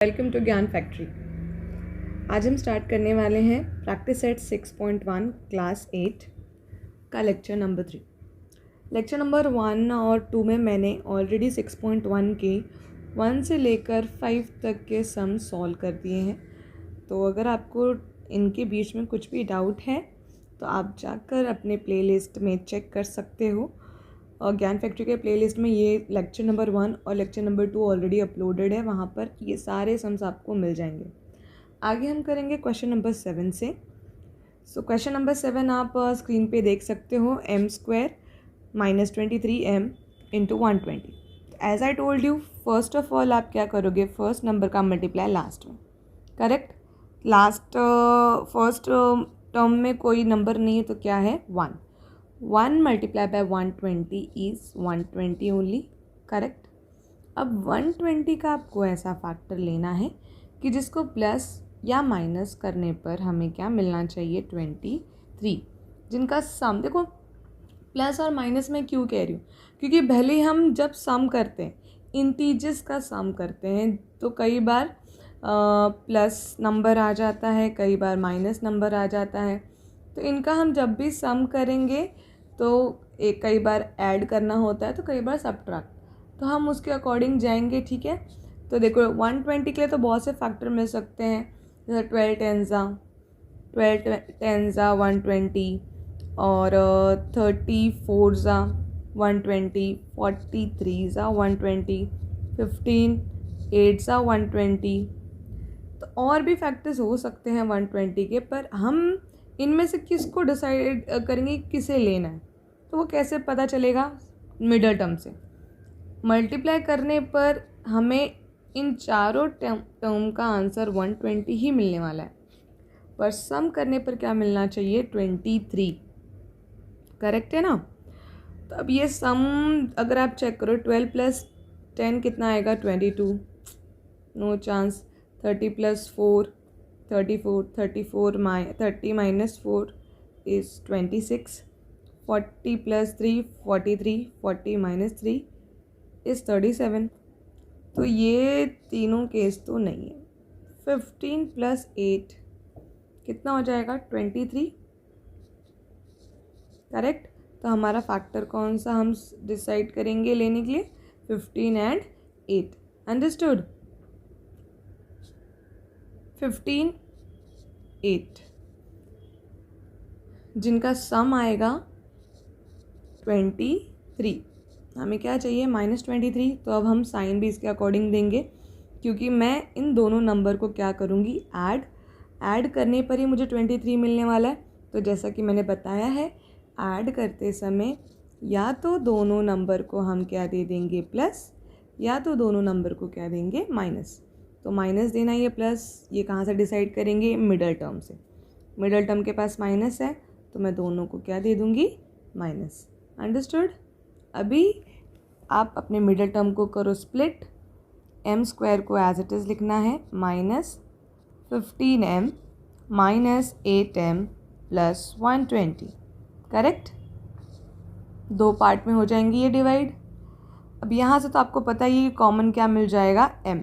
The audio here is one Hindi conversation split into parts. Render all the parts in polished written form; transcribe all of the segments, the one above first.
वेलकम टू ज्ञान फैक्ट्री। आज हम स्टार्ट करने वाले हैं प्रैक्टिस सेट 6.1 क्लास 8 का लेक्चर नंबर 3। लेक्चर नंबर 1 और 2 में मैंने ऑलरेडी 6.1 के 1 से लेकर 5 तक के सम सॉल्व कर दिए हैं। तो अगर आपको इनके बीच में कुछ भी डाउट है तो आप जाकर अपने प्लेलिस्ट में चेक कर सकते हो। और ज्ञान फैक्ट्री के प्लेलिस्ट में ये लेक्चर नंबर 1 और लेक्चर नंबर 2 ऑलरेडी अपलोडेड है, वहाँ पर ये सारे सम्स आपको मिल जाएंगे। आगे हम करेंगे क्वेश्चन नंबर 7 से। सो क्वेश्चन नंबर 7 आप स्क्रीन पे देख सकते हो, m² - 23m × 120। As I told you, first of all आप क्या करोगे, फर्स्ट नंबर का मल्टीप्लाई लास्ट में, करेक्ट। लास्ट फर्स्ट टर्म में कोई नंबर नहीं है तो क्या है, 1 multiply by 120 is 120 only, correct. अब 120 का आपको ऐसा फैक्टर लेना है कि जिसको प्लस या माइनस करने पर हमें क्या मिलना चाहिए, 23, जिनका सम। देखो प्लस और माइनस में क्यों कह रही हूँ, क्योंकि भले हम जब सम करते हैं, इंटीजर्स का सम करते हैं, तो कई बार प्लस नंबर आ जाता है, कई बार माइनस नंबर आ जाता है। तो इनका हम जब भी सम करेंगे तो एक कई बार ऐड करना होता है, तो कई बार सब्ट्रैक्ट, तो हम उसके अकॉर्डिंग जाएंगे, ठीक है। तो देखो 120 के लिए तो बहुत से फैक्टर मिल सकते हैं, जैसे 12 10 120 और 34 120, 43 120, 15 8 120। तो और भी फैक्टर्स हो सकते हैं 120 के, पर हम इनमें से किसको डिसाइड करेंगे किसे लेना है, तो वो कैसे पता चलेगा, मिडल टर्म से। मल्टीप्लाई करने पर हमें इन चारों टर्म का आंसर 120 ही मिलने वाला है, पर सम करने पर क्या मिलना चाहिए, 23, करेक्ट है ना। तो अब ये सम अगर आप चेक करो, 12 + 10 कितना आएगा, 22, नो चांस। 30 + 4 34, 30 - 4 is 26, 40 + 3 43, 40 - 3 is 37। तो ये तीनों केस तो नहीं है। 15 + 8 कितना हो जाएगा, 23, करेक्ट। तो हमारा फैक्टर कौन सा हम डिसाइड करेंगे लेने के लिए, 15 and 8, अंडरस्टूड। 15 8 जिनका सम आएगा 23। हमें क्या चाहिए, -23। तो अब हम साइन भी इसके अकॉर्डिंग देंगे, क्योंकि मैं इन दोनों नंबर को क्या करूँगी, ऐड करने पर ही मुझे 23 मिलने वाला है। तो जैसा कि मैंने बताया है, ऐड करते समय या तो दोनों नंबर को हम क्या दे देंगे, प्लस, या तो दोनों नंबर को क्या देंगे, माइनस। तो माइनस देना, ये प्लस, ये कहाँ से डिसाइड करेंगे, मिडल टर्म से। मिडल टर्म के पास माइनस है, तो मैं दोनों को क्या दे दूँगी, माइनस, अंडरस्टूड। अभी आप अपने मिडल टर्म को करो स्प्लिट, m² को एज इट इज़ लिखना है, -15m - 8m + 120, करेक्ट। 2 पार्ट में हो जाएंगी ये डिवाइड। अब यहाँ से तो आपको पता ही है कॉमन क्या मिल जाएगा, m,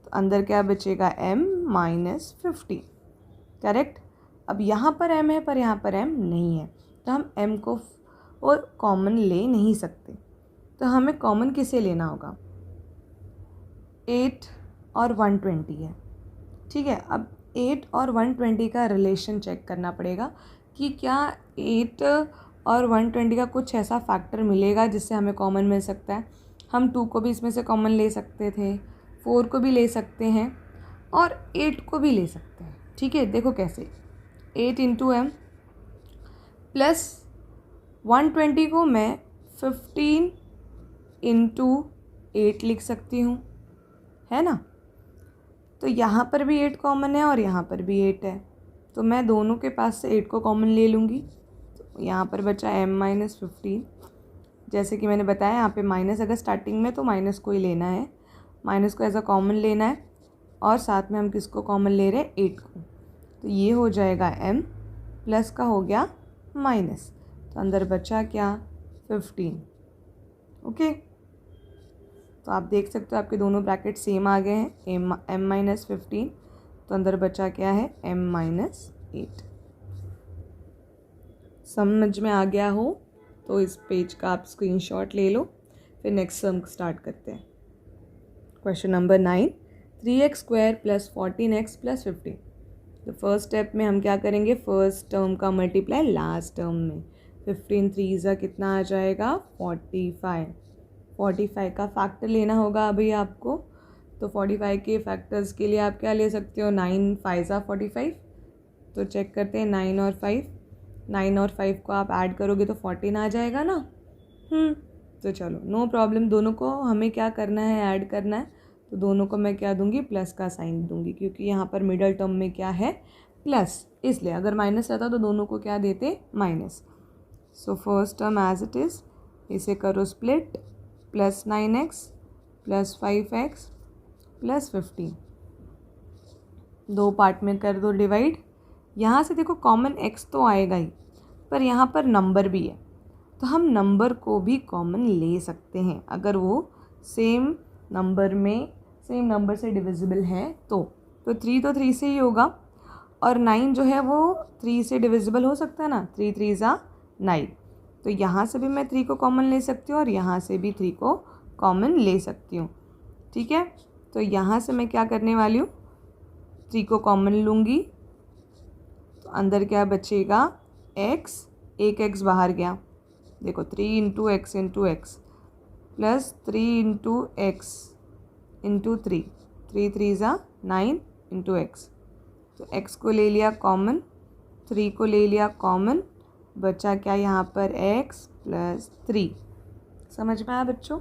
तो अंदर क्या बचेगा, m - 15, करेक्ट। अब यहाँ पर m है, पर यहाँ पर m नहीं है, तो हम m को और कॉमन ले नहीं सकते। तो हमें कॉमन किसे लेना होगा, 8 और 120 है, ठीक है। अब 8 और 120 का रिलेशन चेक करना पड़ेगा कि क्या 8 और 120 का कुछ ऐसा फैक्टर मिलेगा जिससे हमें कॉमन मिल सकता है। हम 2 को भी इसमें से कॉमन ले सकते थे, 4 को भी ले सकते हैं और 8 को भी ले सकते हैं, ठीक है। देखो कैसे, 8 × m प्लस 120 को मैं 15 × 8 लिख सकती हूँ, है ना। तो यहाँ पर भी 8 कॉमन है और यहाँ पर भी 8 है, तो मैं दोनों के पास से 8 को कॉमन ले लूँगी। तो यहाँ पर बचा m - 15। जैसे कि मैंने बताया, यहाँ पे माइनस अगर स्टार्टिंग में, तो माइनस को ही लेना है, माइनस को एज अ कॉमन लेना है, और साथ में हम किसको कॉमन ले रहे हैं, 8 को। तो ये हो जाएगा m, प्लस का हो गया माइनस, तो अंदर बचा क्या, 15, ओके। तो आप देख सकते हो आपके दोनों ब्रैकेट सेम आ गए हैं, m माइनस 15, तो अंदर बचा क्या है m माइनस 8। समझ में आ गया हो तो इस पेज का आप स्क्रीनशॉट ले लो। फिर नेक्स्ट सम स्टार्ट करते हैं। Question number 9, 3x square plus 14x plus 15। तो फर्स्ट स्टेप में हम क्या करेंगे, फर्स्ट टर्म का मल्टीप्लाई लास्ट टर्म में। 15 3 ज़ा कितना आ जाएगा 45। 45 का फैक्टर लेना होगा अभी आपको। तो 45 के फैक्टर्स के लिए आप क्या ले सकते हो, 9 5 ज़ा 45। तो चेक करते हैं 9 और 5, 9 और 5 को आप ऐड करोगे तो 14 आ जाएगा ना। तो चलो नो प्रॉब्लम, दोनों को हमें क्या करना है, ऐड करना है। तो दोनों को मैं क्या दूंगी, प्लस का साइन दूंगी, क्योंकि यहाँ पर मिडल टर्म में क्या है प्लस, इसलिए अगर माइनस रहता तो दोनों को क्या देते minus. So first term as it is, इसे करो split, plus 9x plus 5x plus 15, दो पार्ट में कर दो डिवाइड। यहाँ से देखो कॉमन x तो आएगा ही, पर यहाँ पर नंबर भी है, तो हम नंबर को भी कॉमन ले सकते हैं अगर वो सेम नंबर से डिविजिबल है तो 3 तो 3 से ही होगा, और 9 जो है वो 3 से डिविजिबल हो सकता है ना, 3 3 ज़ा 9। तो यहाँ से भी मैं 3 को कॉमन ले सकती हूँ और यहाँ से भी 3 को कॉमन ले सकती हूँ। ठीक है, तो यहाँ से मैं क्या करने वाली हूँ, 3 को कॉमन लूँगी, तो अंदर क्या बचेगा x, एक x बाहर गया, देखो 3 into x into x plus 3 into x into 3, 3 3 ज़ा 9 इंटू एक्स। तो x को ले लिया कॉमन, 3 को ले लिया कॉमन, बचा क्या यहाँ पर x प्लस 3। समझ में आया बच्चों।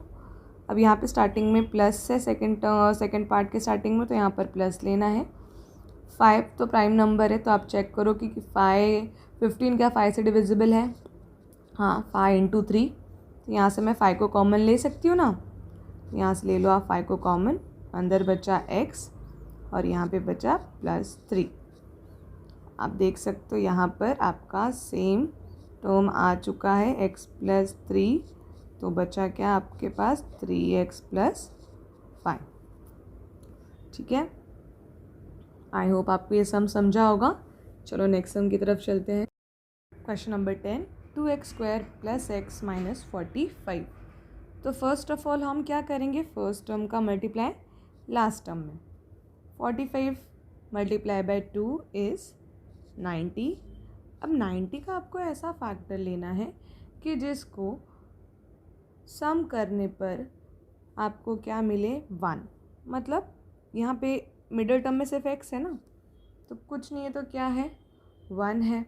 अब यहाँ पे स्टार्टिंग में प्लस है, सेकंड पार्ट के स्टार्टिंग में, तो यहाँ पर प्लस लेना है। 5 तो प्राइम नंबर है, तो आप चेक करो कि 15 क्या 5 से डिविजिबल है, हाँ 5 इंटू 3। तो यहाँ से मैं 5 को कॉमन ले सकती हूँ ना, यहाँ से ले लो आप 5 को कॉमन, अंदर बचा x और यहाँ पे बचा प्लस 3। आप देख सकते हो यहाँ पर आपका सेम टर्म आ चुका है, x प्लस 3, तो बचा क्या आपके पास 3x प्लस 5। ठीक है, आई होप आपको ये सम समझा होगा। चलो नेक्स्ट सम की तरफ चलते हैं। Question number 10, 2x square plus x minus 45। तो फर्स्ट ऑफ ऑल हम क्या करेंगे, फर्स्ट टर्म का मल्टीप्लाई लास्ट टर्म में। 45 मल्टीप्लाई बाय 2 इज़ 90। अब 90 का आपको ऐसा फैक्टर लेना है कि जिसको सम करने पर आपको क्या मिले 1। मतलब यहाँ पे मिडल टर्म में सिर्फ x है ना, तो कुछ नहीं है तो क्या है 1 है।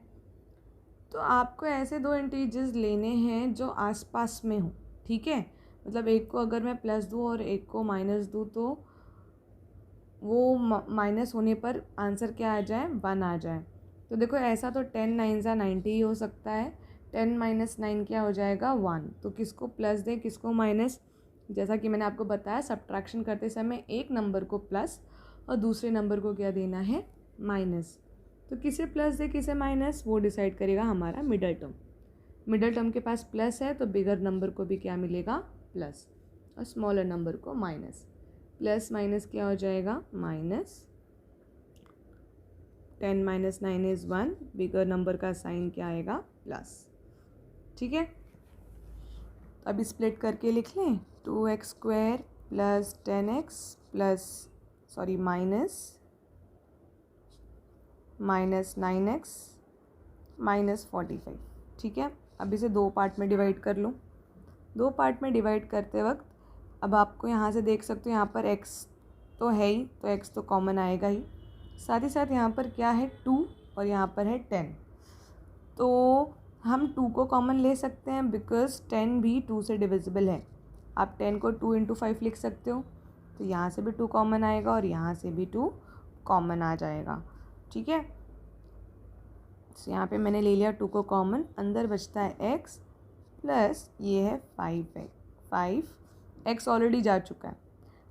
तो आपको ऐसे दो इंटीजर्स लेने हैं जो आसपास में हो। ठीक है, मतलब एक को अगर मैं प्लस दूँ और एक को माइनस दूँ तो वो माइनस होने पर आंसर क्या आ जाए 1 आ जाए। तो देखो ऐसा तो 10 9 ज़ा 90 ही हो सकता है। 10 माइनस 9 क्या हो जाएगा 1। तो किसको प्लस दें किसको माइनस, जैसा कि मैंने आपको बताया सब्ट्रैक्शन करते समय एक नंबर को प्लस और दूसरे नंबर को क्या देना है माइनस। तो किसे प्लस दे किसे माइनस वो डिसाइड करेगा हमारा मिडल टर्म। मिडल टर्म के पास प्लस है तो बिगर नंबर को भी क्या मिलेगा प्लस और स्मॉलर नंबर को माइनस। प्लस माइनस क्या हो जाएगा minus. 10 minus 9 is 1, bigger number का साइन क्या आएगा प्लस। ठीक है, तो अभी स्प्लिट करके लिख लें 2x square plus 10x plus minus 9x minus 45। ठीक है, अब इसे दो पार्ट में डिवाइड कर लो। दो पार्ट में डिवाइड करते वक्त अब आपको यहाँ से देख सकते हो यहाँ पर x तो है ही, तो x तो कॉमन आएगा ही, साथ ही साथ यहाँ पर क्या है 2 और यहाँ पर है 10। तो हम 2 को कॉमन ले सकते हैं बिकॉज 10 भी 2 से डिविजिबल है। आप 10 को 2 इंटू 5 लिख सकते हो, तो यहाँ से भी 2 कॉमन आएगा और यहाँ से भी 2 कॉमन आ जाएगा। ठीक है, तो यहाँ पे मैंने ले लिया 2 को कॉमन, अंदर बचता है x प्लस ये है 5x ऑलरेडी जा चुका है।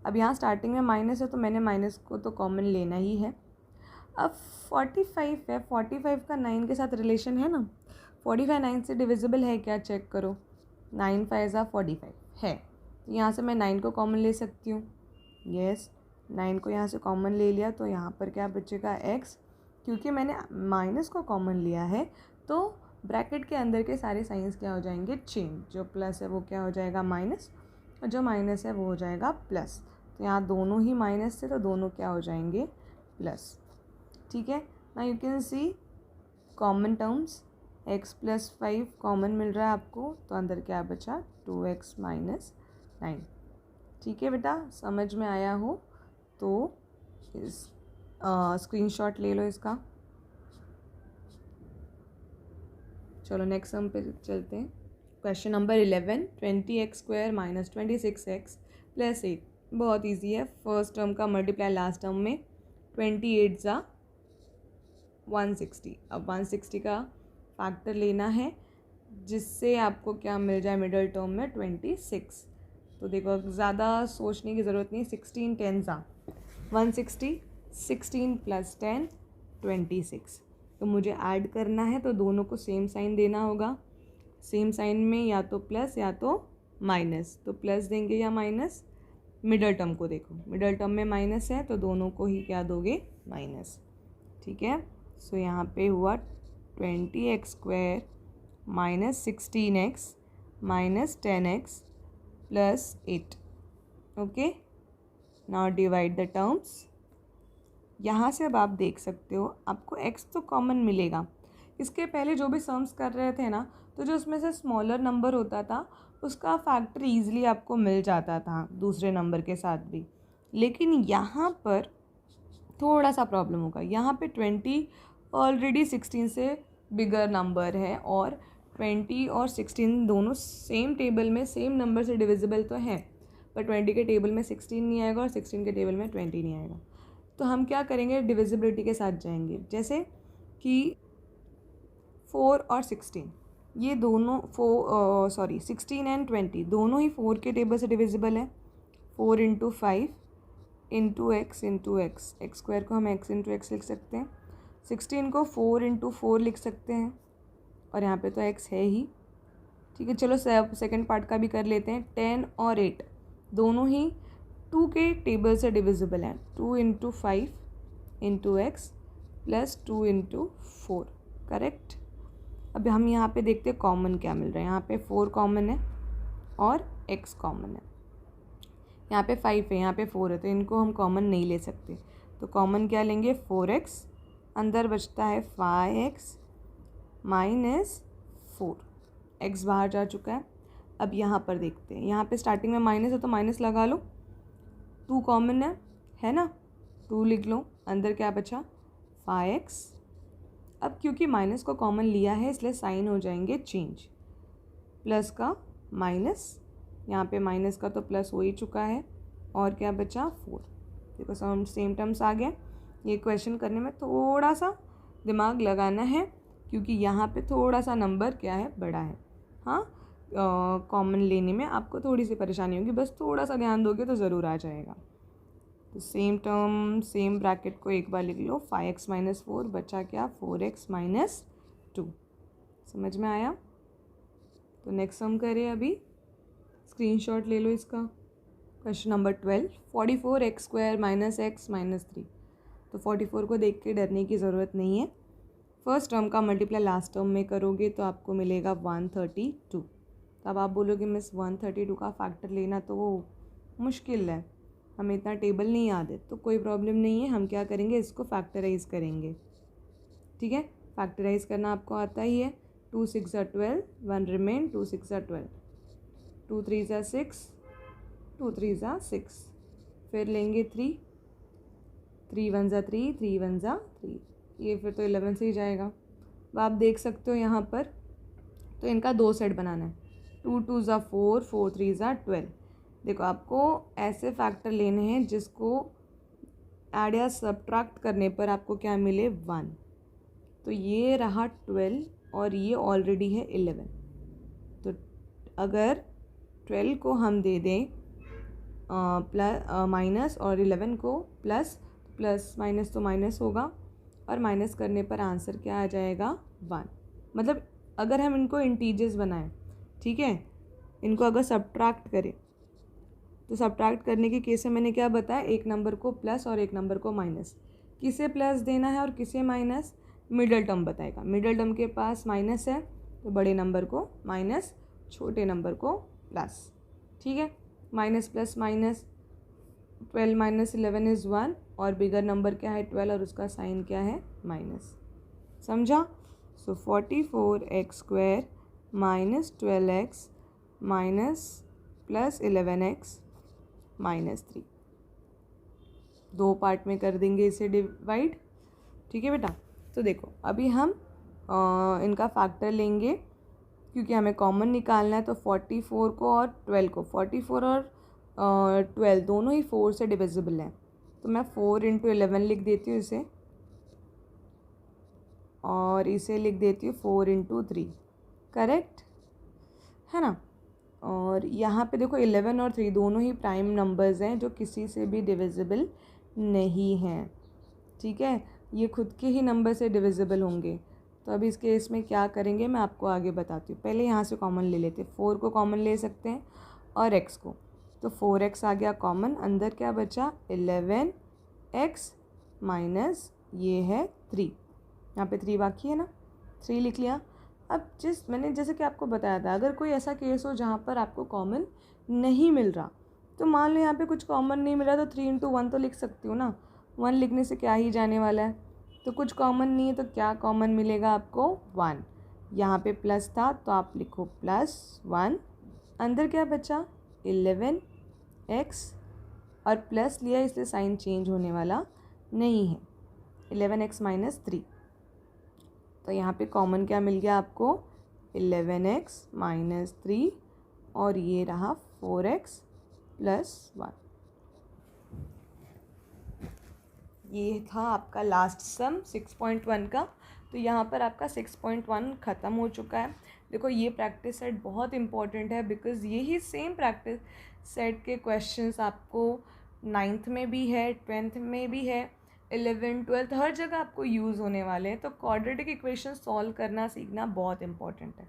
अब यहाँ स्टार्टिंग में माइनस है तो मैंने माइनस को तो कॉमन लेना ही है। अब 45 है, 45 का 9 के साथ रिलेशन है ना, 45 9 से डिविजिबल है क्या चेक करो, 9 5 ज़ा 45 है, तो यहाँ से मैं 9 को कॉमन ले सकती हूँ। यस, 9 को यहाँ से कॉमन ले लिया तो यहाँ पर क्या बचेगा x। क्योंकि मैंने माइनस को कॉमन लिया है तो ब्रैकेट के अंदर के सारे साइंस क्या हो जाएंगे, चेंज। जो प्लस है वो क्या हो जाएगा, माइनस, और जो माइनस है वो हो जाएगा प्लस। तो यहाँ दोनों ही माइनस थे तो दोनों क्या हो जाएंगे, प्लस। ठीक है, now you can see common terms, x + 5 common मिल रहा है आपको, तो अंदर क्या बचा, 2x - 9। ठीक है बेटा, समझ में आया हो तो इस स्क्रीनशॉट ले लो इसका। चलो नेक्स्ट सम पे चलते हैं। Question number 11, 20x² - 26x + 8। बहुत इजी है। फर्स्ट टर्म का मल्टीप्लाई लास्ट टर्म में, 28 ज़ा 160। अब 160 का फैक्टर लेना है जिससे आपको क्या मिल जाए मिडल टर्म में, 26। तो देखो ज़्यादा सोचने की ज़रूरत नहीं, 16 10 ज़ा 160, 16 + 10 26। तो मुझे ऐड करना है तो दोनों को सेम साइन देना होगा। सेम साइन में या तो प्लस या तो माइनस, तो प्लस देंगे या माइनस। मिडल टर्म को देखो, मिडल टर्म में माइनस है तो दोनों को ही क्या दोगे, माइनस। ठीक है, सो यहाँ पे हुआ 20x² - 16x - 10x + 8। Okay, now divide the terms. यहाँ से अब आप देख सकते हो आपको x तो कॉमन मिलेगा। इसके पहले जो भी सम्स कर रहे थे ना, तो जो उसमें से स्मॉलर नंबर होता था उसका फैक्टर ईजिली आपको मिल जाता था दूसरे नंबर के साथ भी। लेकिन यहाँ पर थोड़ा सा प्रॉब्लम होगा। यहाँ पे 20 ऑलरेडी 16 से बिगर नंबर है और 20 और 16 दोनों सेम टेबल में सेम नंबर से डिविजिबल तो हैं, पर 20 के टेबल में 16 नहीं आएगा और 16 के टेबल में 20 नहीं आएगा। तो हम क्या करेंगे, डिविजिबिलिटी के साथ जाएंगे। जैसे कि 4 और 16 ये दोनों 16 एंड 20 दोनों ही 4 के टेबल से डिविजिबल है। 4 × 5 × x × x, x² को हम x × x लिख सकते हैं। 16 को 4 × 4 लिख सकते हैं और यहाँ पे तो x है ही। ठीक है, चलो सेकंड पार्ट का भी कर लेते हैं। 10 और 8 दोनों ही 2 के टेबल से डिविजिबल हैं। 2 × 5 × x + 2 × 4, करेक्ट। अब हम यहाँ पे देखते हैं कॉमन क्या मिल रहा है। यहाँ पे 4 कॉमन है और x कॉमन है। यहाँ पे 5 है, यहाँ पे 4 है, तो इनको हम कॉमन नहीं ले सकते। तो कॉमन क्या लेंगे, 4x, अंदर बचता है 5x - 4। x बाहर जा चुका है। अब यहाँ पर देखते हैं, यहाँ पे स्टार्टिंग में माइनस है तो माइनस लगा लो। 2 कॉमन है ना, 2 लिख लो। अंदर क्या बचा, 5x। अब क्योंकि माइनस को कॉमन लिया है इसलिए साइन हो जाएंगे चेंज। प्लस का माइनस, यहाँ पे माइनस का तो प्लस हो ही चुका है और क्या बचा, 4। देखो सेम टर्म्स आ गया। ये क्वेश्चन करने में थोड़ा सा दिमाग लगाना है क्योंकि यहाँ पे थोड़ा सा नंबर क्या है, बड़ा है। हाँ, कॉमन लेने में आपको थोड़ी सी परेशानी होगी, बस थोड़ा सा ध्यान दोगे तो ज़रूर आ जाएगा। तो सेम टर्म सेम ब्रैकेट को एक बार लिख लो। 5x - 4 बचा क्या, 4x - 2। समझ में आया? तो नेक्स्ट सम करें अभी। स्क्रीनशॉट ले लो इसका। Question number 12, 44x² - x - 3। तो 44 को देख के डरने की ज़रूरत नहीं है। फर्स्ट टर्म का मल्टीप्लाई लास्ट टर्म में करोगे तो आपको मिलेगा 132। तब आप बोलोगे मिस 132 का फैक्टर लेना तो वो मुश्किल है, हमें इतना टेबल नहीं याद है। तो कोई प्रॉब्लम नहीं है, हम क्या करेंगे, इसको फैक्टराइज करेंगे। ठीक है, फैक्टराइज करना आपको आता ही है। 2 × 6 = 12, 1 रिमेन, 2 × 6 = 12, 2 × 3 = 6, 2 × 3 = 6। फिर लेंगे 3, 3 × 1 = 3, 3 × 1 = 3, ये फिर तो 11 से ही जाएगा। अब आप देख सकते हो यहाँ पर, तो इनका 2 सेट बनाना है। 2 × 2 = 4, 4 × 3 = 12। देखो आपको ऐसे फैक्टर लेने हैं जिसको ऐड या सब्ट्रैक्ट करने पर आपको क्या मिले, 1। तो ये रहा 12 और ये ऑलरेडी है 11। तो अगर 12 को हम दे दें प्लस माइनस और 11 को प्लस, प्लस माइनस तो माइनस होगा और माइनस करने पर आंसर क्या आ जाएगा, 1। मतलब अगर हम इनको इंटीजर्स बनाएं, ठीक है, इनको अगर सब्ट्रैक्ट करें तो सब्ट्रैक्ट करने के केस में मैंने क्या बताया, एक नंबर को प्लस और एक नंबर को माइनस। किसे प्लस देना है और किसे माइनस, मिडल टर्म बताएगा। मिडल टर्म के पास माइनस है तो बड़े नंबर को माइनस, छोटे नंबर को प्लस। ठीक है, minus plus minus, 12 minus 11 is 1 और बिगर नंबर क्या है 12 और उसका साइन क्या है माइनस। समझा? सो 44x² minus 12x minus plus 11x minus 3, 2 part में कर देंगे इसे डिवाइड। ठीक है बेटा, तो देखो अभी हम इनका फैक्टर लेंगे क्योंकि हमें कॉमन निकालना है। तो 44 को और 12 को, 44 और 12 दोनों ही 4 से डिविजिबल हैं, तो मैं 4 × 11 लिख देती हूँ इसे, और इसे लिख देती हूँ 4 × 3। करेक्ट है ना? और यहाँ पे देखो 11 और 3 दोनों ही प्राइम नंबर्स हैं जो किसी से भी डिविजिबल नहीं हैं। ठीक है, ये खुद के ही नंबर से डिविजिबल होंगे। तो अभी इस केस में क्या करेंगे मैं आपको आगे बताती हूँ। पहले यहाँ से कॉमन ले लेते हैं, 4 को कॉमन ले सकते हैं और x को, तो 4x आ गया कॉमन, अंदर क्या बचा 11x माइनस ये है 3, यहाँ पे 3 बाकी है ना, 3 लिख लिया। अब मैंने जैसे कि आपको बताया था, अगर कोई ऐसा केस हो जहाँ पर आपको कॉमन नहीं मिल रहा, तो मान लो यहाँ पे कुछ कॉमन नहीं मिल रहा तो 3 × 1 तो लिख सकती हूँ ना, 1 लिखने से क्या ही जाने वाला है। तो कुछ कॉमन नहीं है तो क्या कॉमन मिलेगा आपको 1, यहाँ पे प्लस था तो आप लिखो +1, अंदर क्या बचा 11x और प्लस लिया इसलिए साइन चेंज होने वाला नहीं है, 11x माइनस 3। तो यहाँ पे कॉमन क्या मिल गया आपको 11x माइनस 3 और ये रहा 4x + 1। ये था आपका लास्ट सम 6.1 का। तो यहाँ पर आपका 6.1 ख़त्म हो चुका है। देखो ये प्रैक्टिस सेट बहुत इंपॉर्टेंट है बिकॉज़ यही सेम प्रैक्टिस सेट के क्वेश्चंस आपको 9th में भी है, 10th में भी है, 11th 12th हर जगह आपको यूज़ होने वाले हैं। तो क्वाड्रेटिक इक्वेशन सॉल्व करना सीखना बहुत इंपॉर्टेंट है।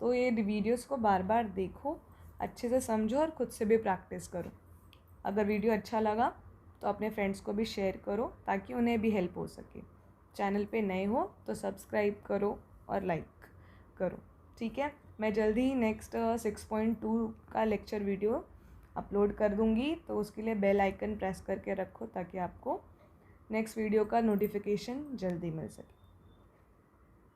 तो ये वीडियोस को बार बार देखो, अच्छे से समझो और ख़ुद से भी प्रैक्टिस करो। अगर वीडियो अच्छा लगा तो अपने फ्रेंड्स को भी शेयर करो ताकि उन्हें भी हेल्प हो सके। चैनल पे नए हो तो सब्सक्राइब करो और लाइक करो। ठीक है, मैं जल्दी ही नेक्स्ट 6.2 का लेक्चर वीडियो अपलोड कर दूँगी, तो उसके लिए बेल आइकन प्रेस करके रखो ताकि आपको नेक्स्ट वीडियो का नोटिफिकेशन जल्दी मिल सके।